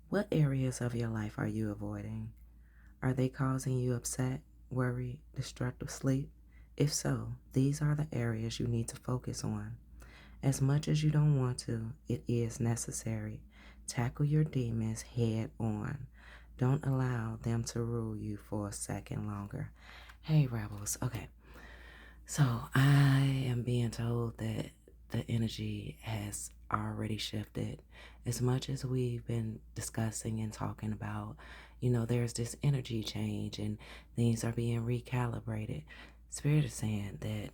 What areas of your life are you avoiding? Are they causing you upset, worry, destructive sleep? If so, these are the areas you need to focus on. As much as you don't want to, it is necessary. Tackle your demons head on. Don't allow them to rule you for a second longer. Hey, Rebels. Okay, so I am being told that the energy has already shifted. As much as we've been discussing and talking about, there's this energy change and things are being recalibrated. Spirit is saying that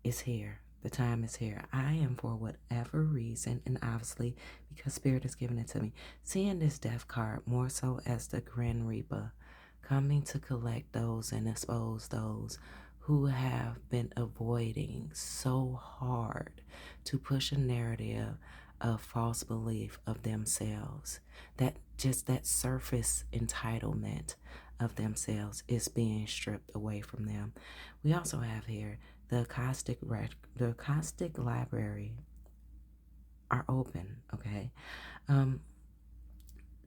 it's here. The time is here. I am, for whatever reason, and obviously because Spirit is giving it to me, seeing this death card more so as the Grim Reaper coming to collect those and expose those who have been avoiding so hard to push a narrative of false belief of themselves. That just that surface entitlement of themselves is being stripped away from them. We also have here the acoustic library are open, okay? Um,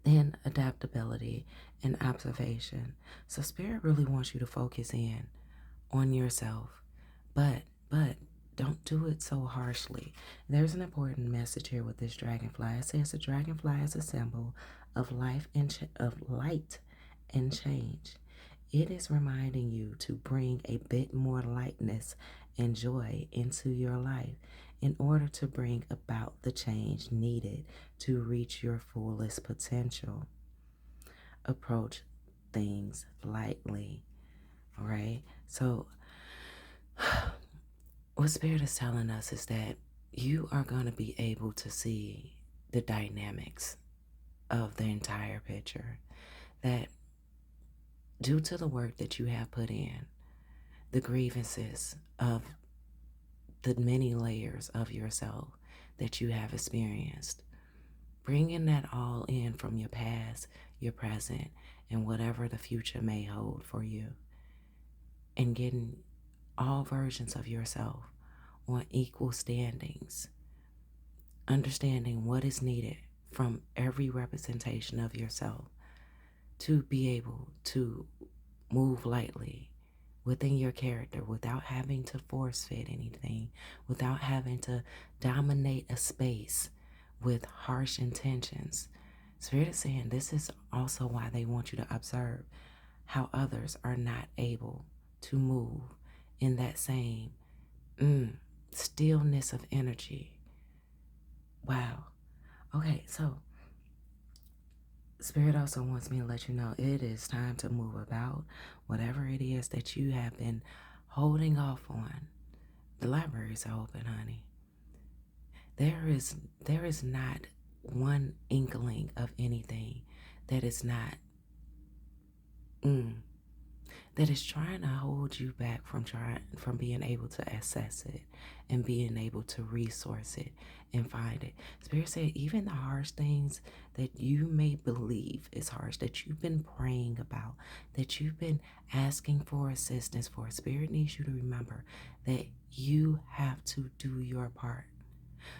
then adaptability and observation. So spirit really wants you to focus in on yourself, but don't do it so harshly. There's an important message here with this dragonfly. It says the dragonfly is a symbol of life and of light and change. It is reminding you to bring a bit more lightness and joy into your life in order to bring about the change needed to reach your fullest potential. Approach things lightly, all right? So, what Spirit is telling us is that you are going to be able to see the dynamics of the entire picture. That due to the work that you have put in, the grievances of the many layers of yourself that you have experienced, bringing that all in from your past, your present, and whatever the future may hold for you, and getting all versions of yourself on equal standings, understanding what is needed from every representation of yourself to be able to move lightly within your character without having to force fit anything, without having to dominate a space with harsh intentions. Spirit is saying this is also why they want you to observe how others are not able to move in that same stillness of energy. Wow. Okay, so Spirit also wants me to let you know it is time to move about whatever it is that you have been holding off on. The libraries are open, honey. There is not one inkling of anything that is not that is trying to hold you back from being able to access it and being able to resource it and find it. Spirit said even the harsh things that you may believe is harsh, that you've been praying about, that you've been asking for assistance for, Spirit needs you to remember that you have to do your part.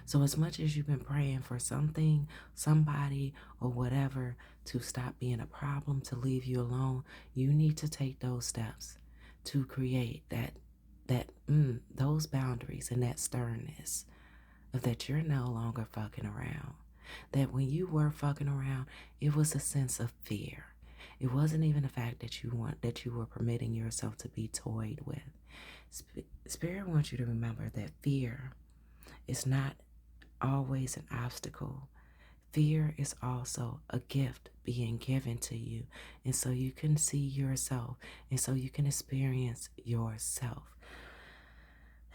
So, as much as you've been praying for something, somebody, or whatever to stop being a problem, to leave you alone, you need to take those steps to create those boundaries and that sternness of that you're no longer fucking around. That when you were fucking around, it was a sense of fear. It wasn't even the fact that you were permitting yourself to be toyed with. Spirit wants you to remember that fear is not always an obstacle. Fear is also a gift being given to you. And so you can see yourself and so you can experience yourself.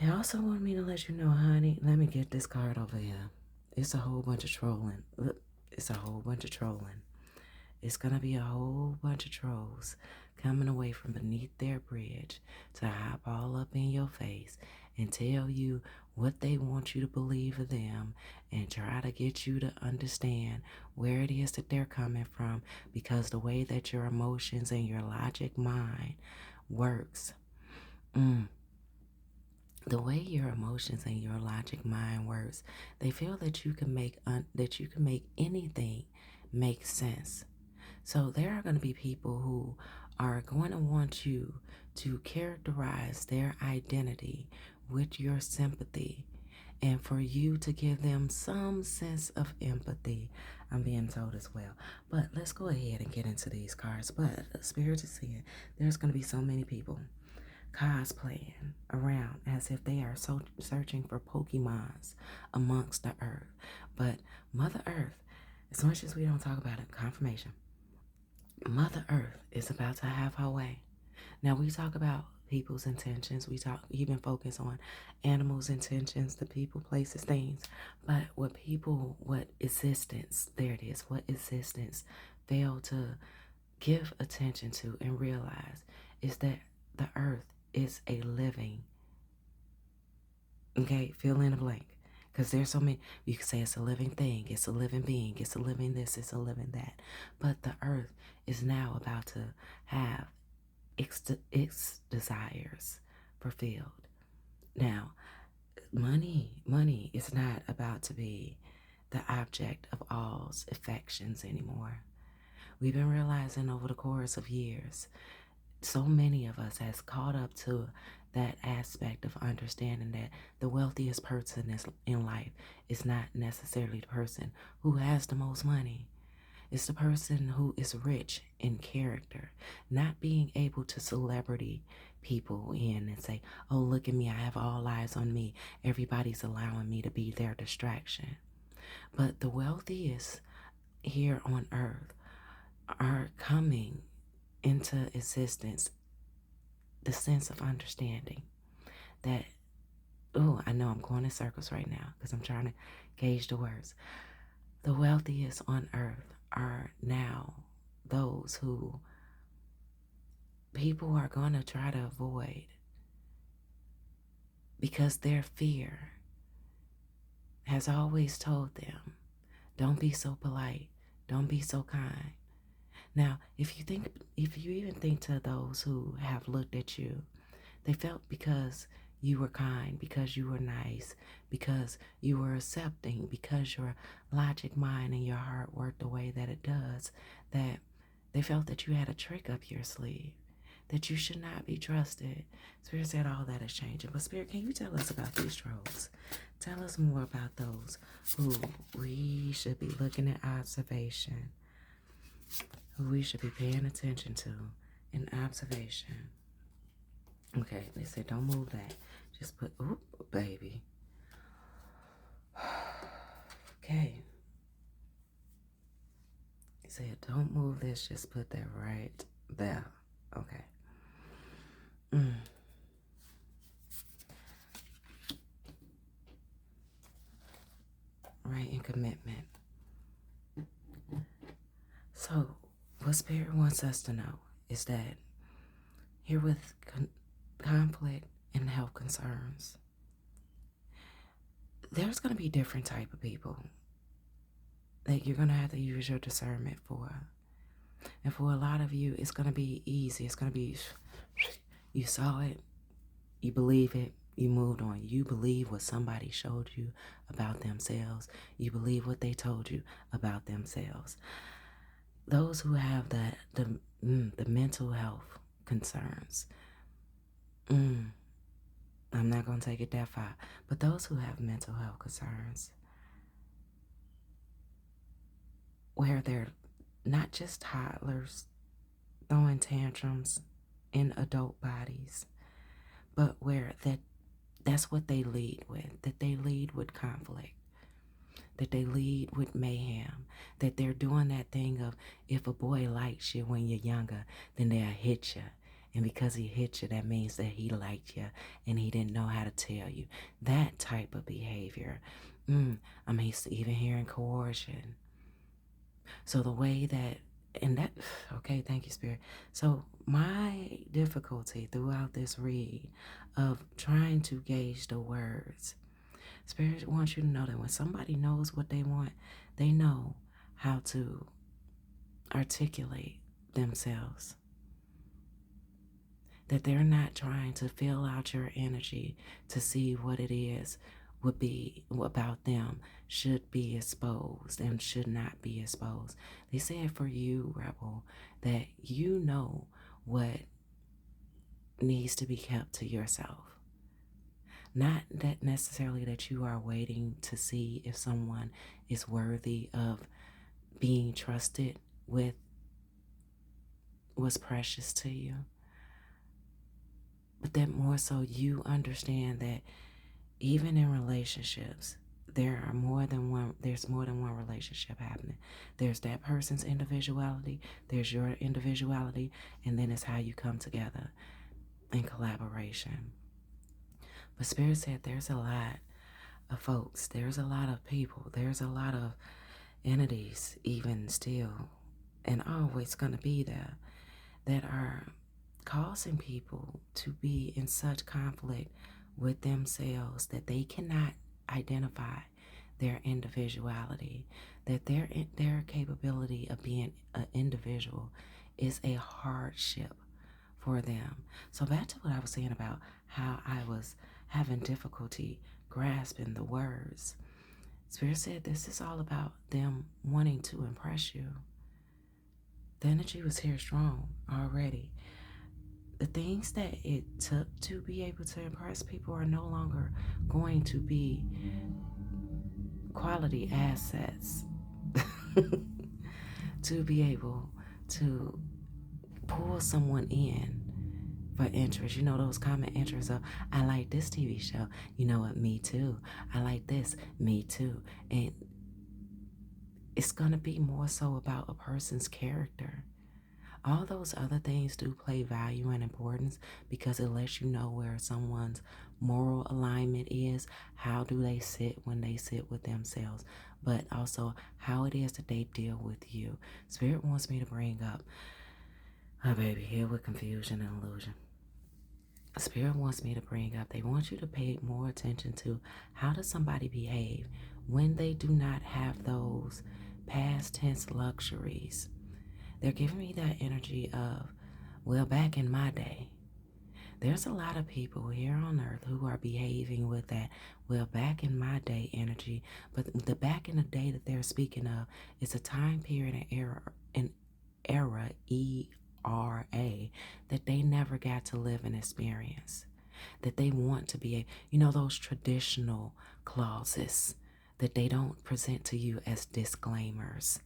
They also want me to let you know, honey, let me get this card over here. It's a whole bunch of trolling. Look, it's a whole bunch of trolling. It's going to be a whole bunch of trolls coming away from beneath their bridge to hop all up in your face and tell you what they want you to believe of them and try to get you to understand where it is that they're coming from, because the way that your emotions and your logic mind works, the way your emotions and your logic mind works, they feel that you can make anything makes sense. So there are going to be people who are going to want you to characterize their identity with your sympathy and for you to give them some sense of empathy. I'm being told as well. But let's go ahead and get into these cards. But Spirit is saying there's going to be so many people cosplaying around as if they are so searching for Pokemons amongst the earth. But Mother Earth, as much as we don't talk about it, confirmation, Mother Earth is about to have her way. Now we talk about people's intentions. We even focus on animals' intentions, the people, places, things. But what existence, there it is, what existence fail to give attention to and realize is that the earth is a living, okay, fill in a blank. Because there's so many, you can say it's a living thing, it's a living being, it's a living this, it's a living that. But the earth is now about to have its desires fulfilled. Now, money is not about to be the object of all's affections anymore. We've been realizing over the course of years, so many of us has caught up to that aspect of understanding that the wealthiest person in life is not necessarily the person who has the most money. It's the person who is rich in character, not being able to celebrity people in and say, oh, look at me, I have all eyes on me. Everybody's allowing me to be their distraction. But the wealthiest here on earth are coming into existence the sense of understanding that, oh, I know I'm going in circles right now because I'm trying to gauge the words. The wealthiest on earth are now those who people are going to try to avoid because their fear has always told them, don't be so polite, don't be so kind. Now, if you even think to those who have looked at you, they felt because you were kind, because you were nice, because you were accepting, because your logic mind and your heart worked the way that it does, that they felt that you had a trick up your sleeve, that you should not be trusted. Spirit said all that is changing. But Spirit, can you tell us about these trolls? Tell us more about those who we should be looking at observation, who we should be paying attention to in observation. Okay, they said don't move that. Just put, oop, baby. Okay. They said don't move this, just put that right there. Okay. Right, and commitment. So, what Spirit wants us to know is that here with conflict and health concerns, there's going to be different type of people that you're going to have to use your discernment for. And for a lot of you, it's going to be easy. It's going to be, you saw it, you believe it, you moved on. You believe what somebody showed you about themselves. You believe what they told you about themselves. Those who have the mental health concerns, I'm not going to take it that far, but those who have mental health concerns, where they're not just toddlers throwing tantrums in adult bodies, but where that's what they lead with, that they lead with conflict, that they lead with mayhem, that they're doing that thing of if a boy likes you when you're younger, then they'll hit you. And because he hit you, that means that he liked you and he didn't know how to tell you. That type of behavior. I'm even hearing coercion. So the way that, and that, okay, thank you, Spirit. So my difficulty throughout this read of trying to gauge the words, Spirit wants you to know that when somebody knows what they want, they know how to articulate themselves. That they're not trying to fill out your energy to see what it is would be about them should be exposed and should not be exposed. They said for you, Rebel, that you know what needs to be kept to yourself. Not that necessarily that you are waiting to see if someone is worthy of being trusted with what's precious to you, but that more so you understand that even in relationships, there's more than one relationship happening. There's that person's individuality, there's your individuality, and then it's how you come together in collaboration. But Spirit said there's a lot of folks, there's a lot of people, there's a lot of entities, even still, and always going to be there, that are causing people to be in such conflict with themselves that they cannot identify their individuality, that their capability of being an individual is a hardship for them. So back to what I was saying about how I was having difficulty grasping the words. Spirit said this is all about them wanting to impress you. The energy was here strong already. The things that it took to be able to impress people are no longer going to be quality assets to be able to pull someone in for interest. You know, those common interests of, I like this TV show. You know what? Me too. I like this. Me too. And it's going to be more so about a person's character. All those other things do play value and importance because it lets you know where someone's moral alignment is, how do they sit when they sit with themselves, but also how it is that they deal with you. Spirit wants me to bring up, oh baby, here with confusion and illusion. Spirit wants me to bring up, they want you to pay more attention to how does somebody behave when they do not have those past tense luxuries. They're giving me that energy of, well, back in my day. There's a lot of people here on earth who are behaving with that, well, back in my day energy. But the back in the day that they're speaking of is a time period and era, ERA, that they never got to live and experience. That they want to be, those traditional clauses that they don't present to you as disclaimers.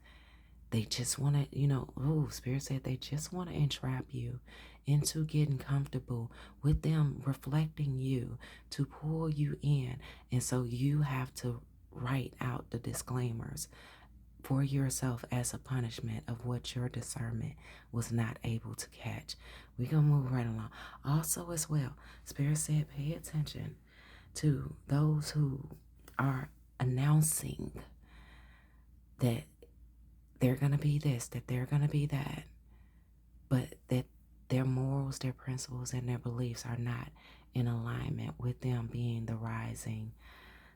They just want to, Spirit said they just want to entrap you into getting comfortable with them reflecting you to pull you in. And so you have to write out the disclaimers for yourself as a punishment of what your discernment was not able to catch. We're going to move right along. Also, as well, Spirit said pay attention to those who are announcing that they're going to be this, that they're going to be that, but that their morals, their principles, and their beliefs are not in alignment with them being the rising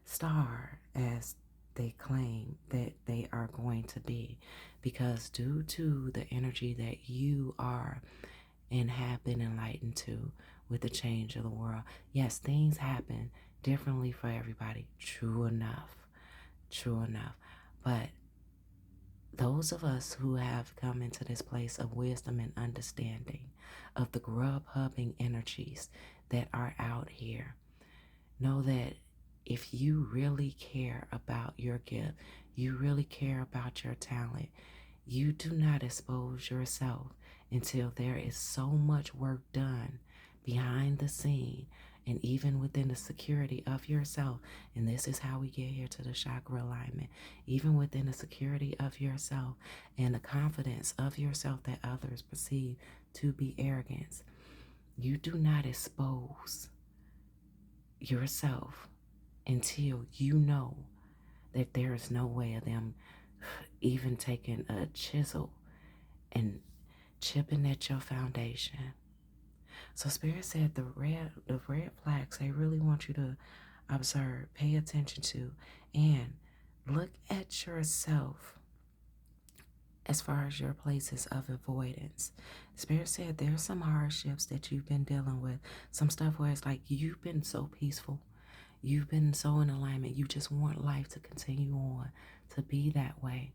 star as they claim that they are going to be. Because due to the energy that you are and have been enlightened to with the change of the world, yes, things happen differently for everybody. True enough. But those of us who have come into this place of wisdom and understanding of the grub hubbing energies that are out here, know that if you really care about your gift, you really care about your talent, you do not expose yourself until there is so much work done behind the scene and even within the security of yourself. And this is how we get here to the chakra alignment. Even within the security of yourself and the confidence of yourself that others perceive to be arrogance, you do not expose yourself until you know that there is no way of them even taking a chisel and chipping at your foundation. So Spirit said the red flags they really want you to observe, pay attention to, and look at yourself as far as your places of avoidance. Spirit said there's some hardships that you've been dealing with, some stuff where it's like you've been so peaceful. You've been so in alignment. You just want life to continue on, to be that way.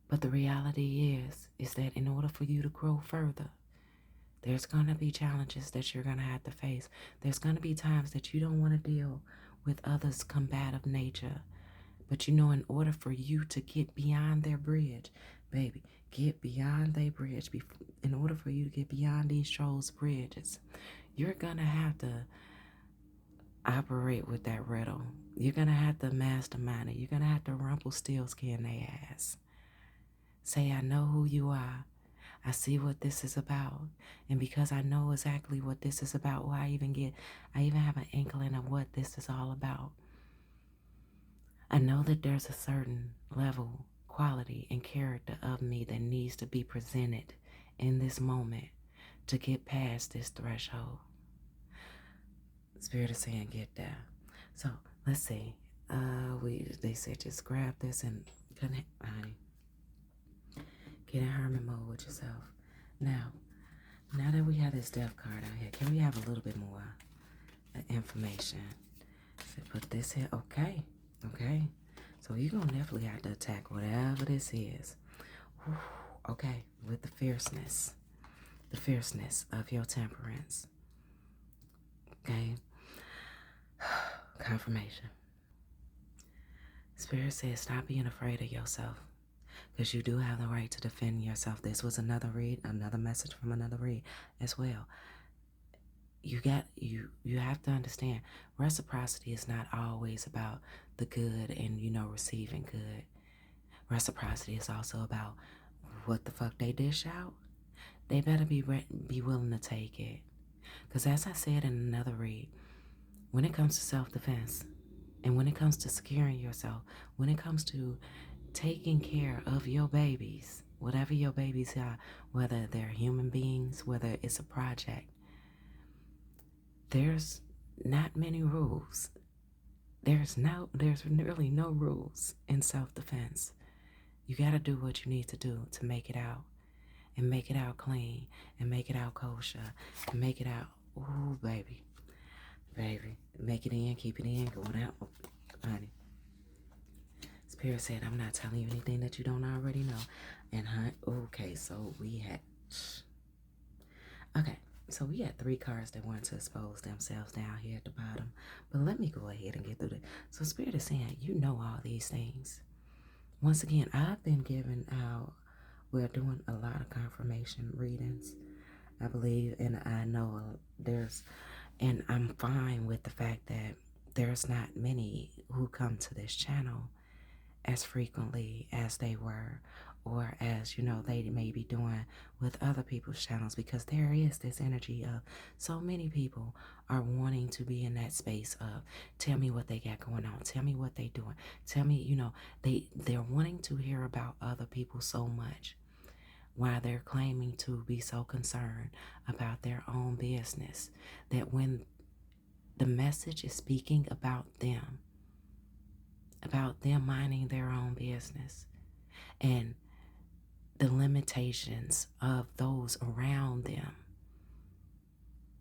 But the reality is that in order for you to grow further, there's going to be challenges that you're going to have to face. There's going to be times that you don't want to deal with others' combative nature. But in order for you to get beyond their bridge, baby, get beyond their bridge. In order for you to get beyond these trolls' bridges, you're going to have to operate with that riddle. You're going to have to mastermind it. You're going to have to Rumpelstiltskin their ass. Say, I know who you are. I see what this is about. And because I know exactly what this is about, I even have an inkling of what this is all about. I know that there's a certain level, quality, and character of me that needs to be presented in this moment to get past this threshold. Spirit is saying get there. So let's see. They said just grab this and connect, honey. Get in hermit mode with yourself. Now that we have this death card out here, can we have a little bit more information? So put this here. Okay. So you're going to definitely have to attack whatever this is. Whew. Okay. With the fierceness of your temperance. Okay. Confirmation. Spirit says stop being afraid of yourself. Because you do have the right to defend yourself. This was another message from another read as well. You have to understand, reciprocity is not always about the good and receiving good. Reciprocity is also about what the fuck they dish out. They better be willing to take it. Because as I said in another read, when it comes to self-defense and when it comes to securing yourself, when it comes to taking care of your babies, whatever your babies are, whether they're human beings, whether it's a project, there's not many rules. There's nearly no rules in self-defense. You got to do what you need to do to make it out, and make it out clean, and make it out kosher, and make it out, ooh, baby, make it in, keep it in, going out, honey. Spirit said, I'm not telling you anything that you don't already know. And okay, so we had 3 cards that wanted to expose themselves down here at the bottom. But let me go ahead and get through it. So Spirit is saying, you know all these things. Once again, I've been giving out, we're doing a lot of confirmation readings, I believe, and I know and I'm fine with the fact that there's not many who come to this channel as frequently as they were, or as they may be doing with other people's channels, because there is this energy of so many people are wanting to be in that space of tell me what they got going on, tell me what they doing, tell me, they're wanting to hear about other people so much while they're claiming to be so concerned about their own business, that when the message is speaking about them minding their own business and the limitations of those around them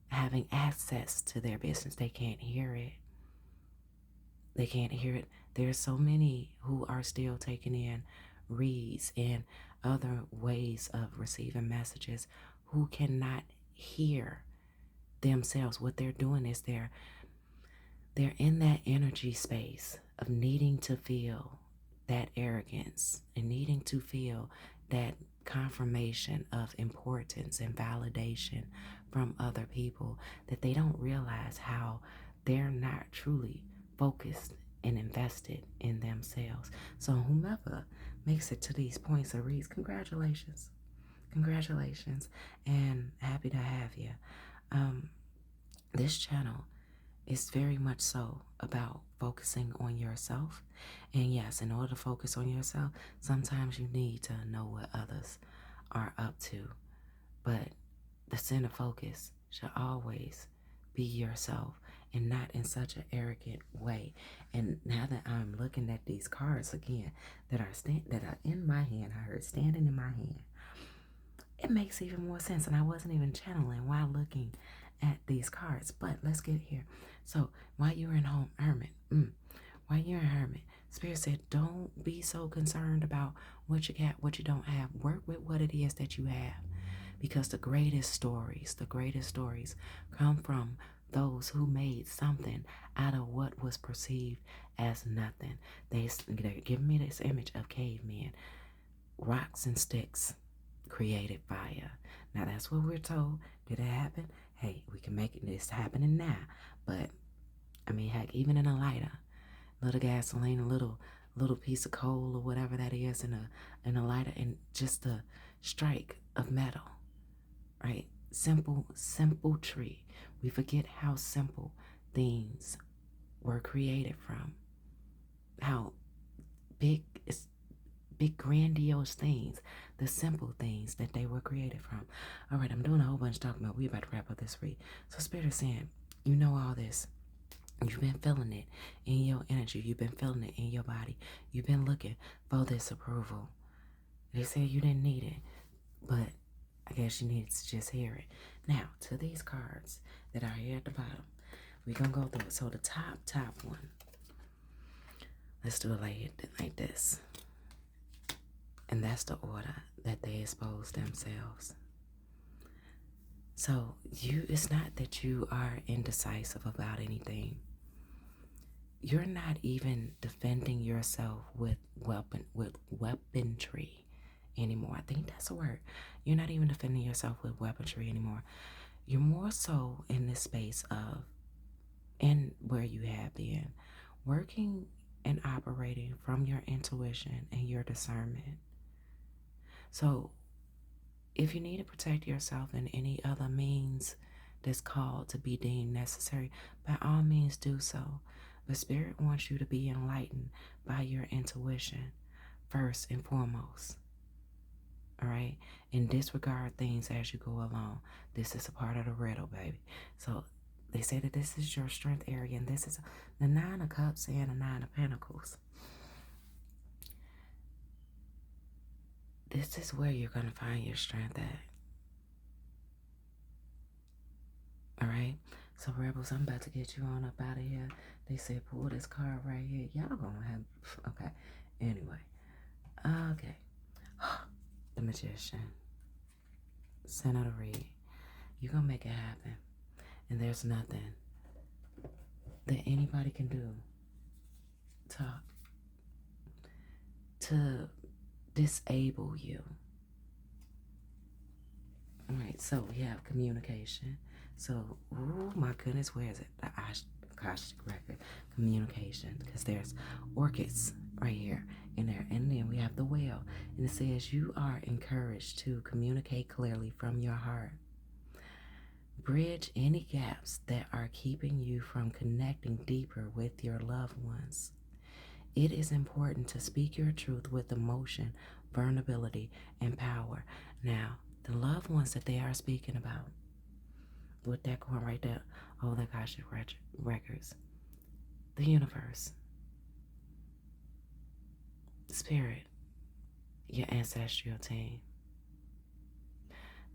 having access to their business, they can't hear it. There's so many who are still taking in reads and other ways of receiving messages who cannot hear themselves. What they're doing is they're in that energy space of needing to feel that arrogance and needing to feel that confirmation of importance and validation from other people, that they don't realize how they're not truly focused and invested in themselves. So whomever makes it to these points of reads, congratulations, and happy to have you. This channel is very much so about focusing on yourself. And yes, in order to focus on yourself, sometimes you need to know what others are up to. But the center focus should always be yourself, and not in such an arrogant way. And now that I'm looking at these cards again that are in my hand, I heard standing in my hand, it makes even more sense. And I wasn't even channeling while looking at these cards. But let's get here. So while you're in home hermit, while you're in hermit, Spirit said, don't be so concerned about what you got, what you don't have. Work with what it is that you have. Because the greatest stories come from those who made something out of what was perceived as nothing. They're giving me this image of cavemen, rocks and sticks created fire. Now that's what we're told. Did it happen? Hey, we can make it. It's happening now. But I mean, heck, even in a lighter, little gasoline, a little piece of coal or whatever that is in a lighter, and just a strike of metal, right? Simple tree. We forget how simple things were created from. How big grandiose things, the simple things that they were created from. All right, I'm doing a whole bunch of talking about. We about to wrap up this read. So Spirit is saying, you know all this. You've been feeling it in your energy. You've been feeling it in your body. You've been looking for this approval. They said you didn't need it, but I guess you needed to just hear it. Now, to these cards that are here at the bottom, we're going to go through it. So the top one, let's do it like this. And that's the order that they expose themselves. So it's not that you are indecisive about anything. You're not even defending yourself with weaponry anymore. I think that's a word. You're not even defending yourself with weaponry anymore. You're more so in this space of, and where you have been, working and operating from your intuition and your discernment. So if you need to protect yourself in any other means that's called to be deemed necessary, by all means do so. But Spirit wants you to be enlightened by your intuition first and foremost. All right? And disregard things as you go along. This is a part of the riddle, baby. So they say that this is your strength area, and this is the Nine of Cups and the Nine of Pentacles. This is where you're going to find your strength at. All right? So, Rebels, I'm about to get you on up out of here. They say pull this card right here. Y'all going to have... Okay. Anyway. Okay. The Magician. Center to read. You're going to make it happen. And there's nothing that anybody can do to disable you. All right, so we have communication. So, oh my goodness, where is it? The Akashic record. Communication, because there's orchids right here in there. And then we have the whale. And it says you are encouraged to communicate clearly from your heart. Bridge any gaps that are keeping you from connecting deeper with your loved ones. It is important to speak your truth with emotion, vulnerability, and power. Now, the loved ones that they are speaking about, with that going right there, oh, the Akashic records, the universe, Spirit, your ancestral team.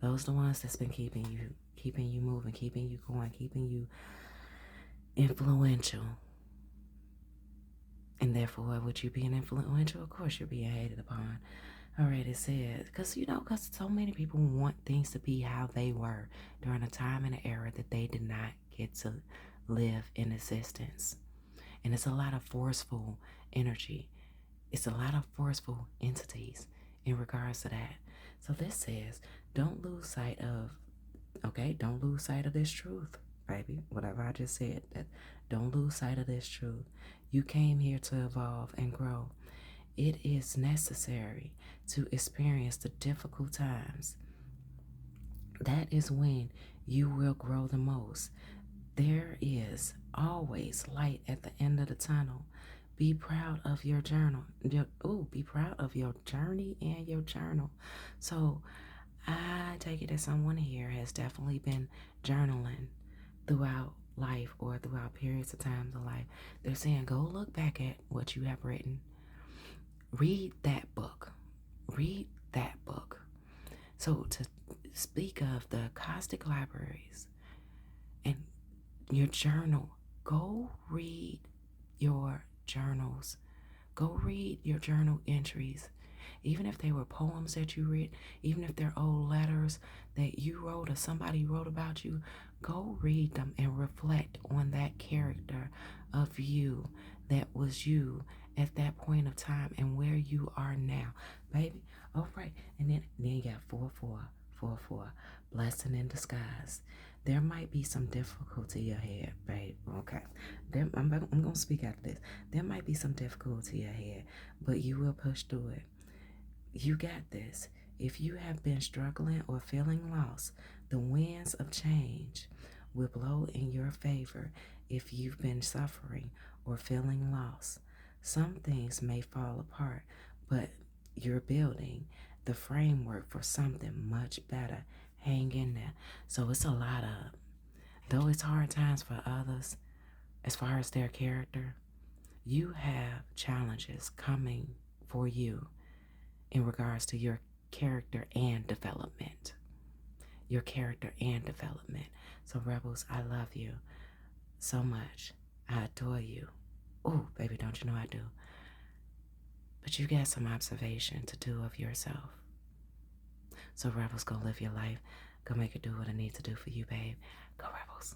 Those are the ones that's been keeping you moving, keeping you going, keeping you influential. And therefore, with you being influential, of course, you're being hated upon. All right, it says, because so many people want things to be how they were during a time and an era that they did not get to live in existence. And it's a lot of forceful energy. It's a lot of forceful entities in regards to that. So this says, don't lose sight of this truth, baby. Whatever I just said, that don't lose sight of this truth. You came here to evolve and grow. It is necessary to experience the difficult times. That is when you will grow the most. There is always light at the end of the tunnel. Be proud of your journal. Be proud of your journey and your journal. So I take it that someone here has definitely been journaling throughout life or throughout periods of times of life. They're saying, go look back at what you have written. Read that book. Read that book. So to speak of the Akashic libraries, Your journal. Go read your journals. Go read your journal entries. Even if they were poems that you read, even if they're old letters that you wrote or somebody wrote about you, go read them and reflect on that character of you that was you at that point of time and where you are now. Baby, all right. And then you got 4-4. Blessing in disguise. There might be some difficulty ahead, babe. Okay. I'm going to speak after this. There might be some difficulty ahead, but you will push through it. You got this. If you have been struggling or feeling lost, the winds of change will blow in your favor if you've been suffering or feeling lost. Some things may fall apart, but you're building the framework for something much better. Hang in there. So it's a lot of, though it's hard times for others as far as their character, you have challenges coming for you in regards to your character and development. Your character and development. So, Rebels, I love you so much. I adore you. Oh, baby, don't you know I do? But you got some observation to do of yourself. So, Rebels, go live your life. Go make it do what it needs to do for you, babe. Go, Rebels.